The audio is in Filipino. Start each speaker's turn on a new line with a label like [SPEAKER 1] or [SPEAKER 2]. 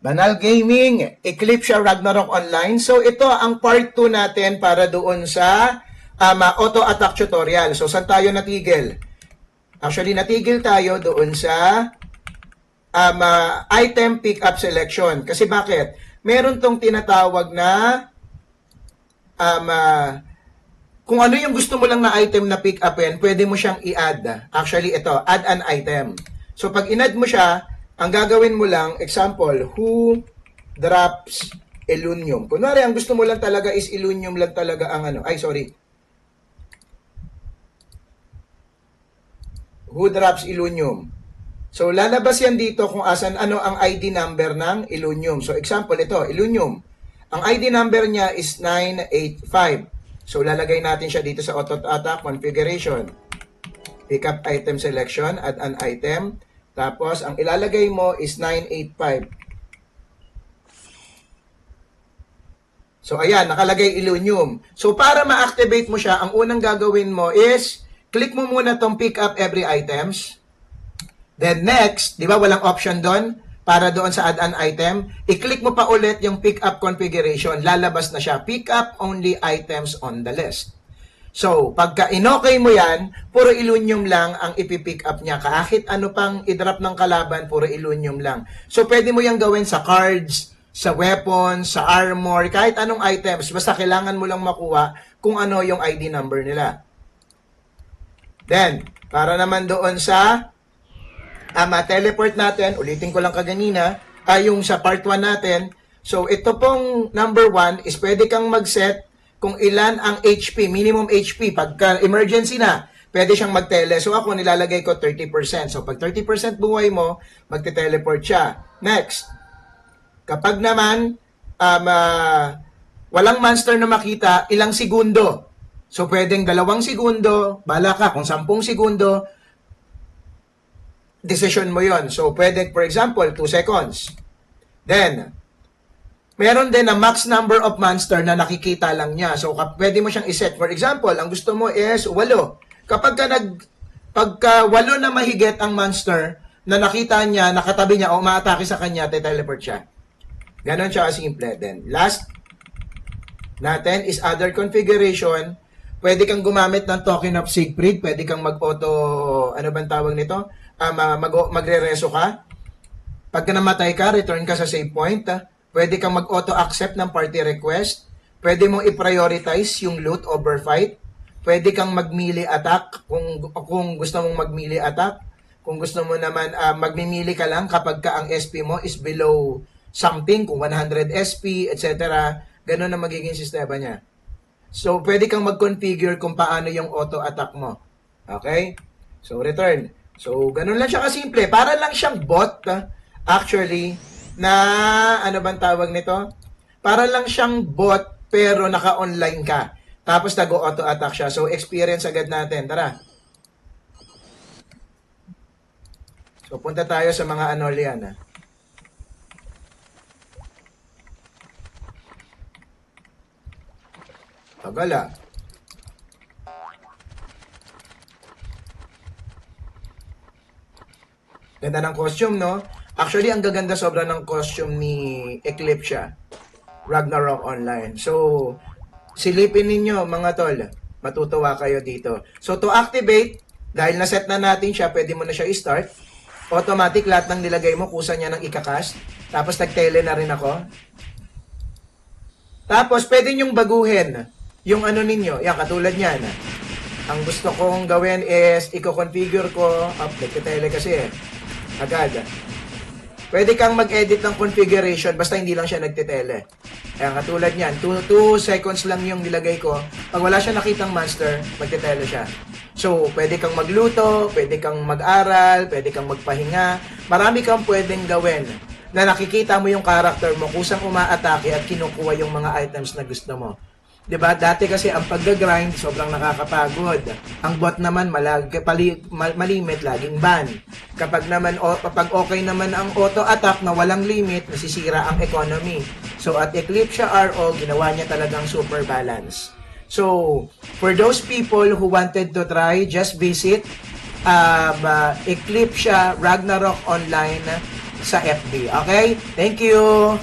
[SPEAKER 1] Banal Gaming, Eclipse Ragnarok Online. So ito ang part 2 natin para doon sa auto attack tutorial. So saan tayo natigil? Actually natigil tayo doon sa item pickup selection. Kasi bakit? Meron tong tinatawag na kung ano yung gusto mo lang na item na pick upin, pwede mo siyang i-add. Actually ito, add an item. So pag in-add mo siya, ang gagawin mo lang, example, who drops Illunium. Kunwari, ang gusto mo lang talaga is Illunium lang talaga ang ano. Ay, sorry. Who drops Illunium. So, lalabas yan dito kung asan ano ang ID number ng Illunium. So, example, ito, Illunium. Ang ID number niya is 985. So, lalagay natin siya dito sa auto attack configuration. Pick up item selection, add an item. Tapos, ang ilalagay mo is 985. So, ayan, nakalagay Illunium. So, para ma-activate mo siya, ang unang gagawin mo is, click mo muna tong pick up every items. Then, next, di ba walang option doon? Para doon sa add an item, i-click mo pa ulit yung pick up configuration. Lalabas na siya. Pick up only items on the list. So, pagka inokay mo yan, puro Illunium lang ang ipipick up niya. Kahit ano pang i-drop ng kalaban, puro Illunium lang. So, pwede mo yan gawin sa cards, sa weapons, sa armor, kahit anong items. Basta kailangan mo lang makuha kung ano yung ID number nila. Then, para naman doon sa teleport natin, ulitin ko lang kaganina, yung sa part 1 natin. So, ito pong number 1 is pwede kang mag-set kung ilan ang HP, minimum HP. Pagka emergency na, pwede siyang mag-tele. So ako, nilalagay ko 30%. So pag 30% buhay mo, magte-teleport siya. Next, kapag naman walang monster na makita, ilang segundo. So pwedeng 2 segundo, bala ka kung 10 segundo, decision mo yon. So pwede, for example, 2 seconds. Then, meron din na max number of monster na nakikita lang niya. So, pwede mo siyang iset. For example, ang gusto mo is 8. Pagka 8 na mahigit ang monster na nakita niya, nakatabi niya o umaatake sa kanya, teleport siya. Ganon siya simple. Then, last natin is other configuration. Pwede kang gumamit ng token of Siegfried. Pwede kang mag-auto, ano bang tawag nito? Magre-reso ka. Pagka namatay ka, return ka sa save point. Pwede kang mag-auto-accept ng party request. Pwede mong i-prioritize yung loot over fight. Pwede kang mag-melee attack kung gusto mong mag-melee attack. Kung gusto mo naman magmimili ka lang kapag ka ang SP mo is below something, kung 100 SP, etc. Ganun ang magiging sistema niya. So, pwede kang mag-configure kung paano yung auto-attack mo. Okay? So, return. So, ganun lang siya kasimple. Para lang siyang bot, actually, na ano bang tawag nito? Para lang siyang bot pero naka-online ka. Tapos nag-auto attack siya. So experience agad natin. Tara. So punta tayo sa mga ano liyan. Tagala. Ganda ng costume, no? Actually, ang gaganda sobra ng costume ni Eclipse Ragnarok Online. So, silipin ninyo mga tol. Matutuwa kayo dito. So, to activate, dahil na-set na natin siya, pwede mo na siya i-start. Automatic, lahat ng nilagay mo, kusa niya ng ikakast. Tapos, nag-tele na rin ako. Tapos, pwede nyong baguhin yung ano ninyo. Yan, katulad niyan. Ang gusto kong gawin is, i-configure ko, nag-tele kasi agad. Pwede kang mag-edit ng configuration basta hindi lang siya nagtitele. Ayan, katulad niyan. 2 seconds lang yung nilagay ko. Pag wala siya nakitang monster, magtitele siya. So, pwede kang magluto, pwede kang mag-aral, pwede kang magpahinga. Marami kang pwedeng gawin na nakikita mo yung character mo kusang umaatake at kinukuha yung mga items na gusto mo. 'Di ba? Dati kasi ang pagga-grind sobrang nakakapagod. Ang bot naman malimit, laging ban. Kapag okay naman ang auto attack na walang limit, nasisira ang economy. So at Eclipse RO, ginawa niya talagang super balance. So for those people who wanted to try, just visit Eclipse Ragnarok Online sa FB. Okay? Thank you!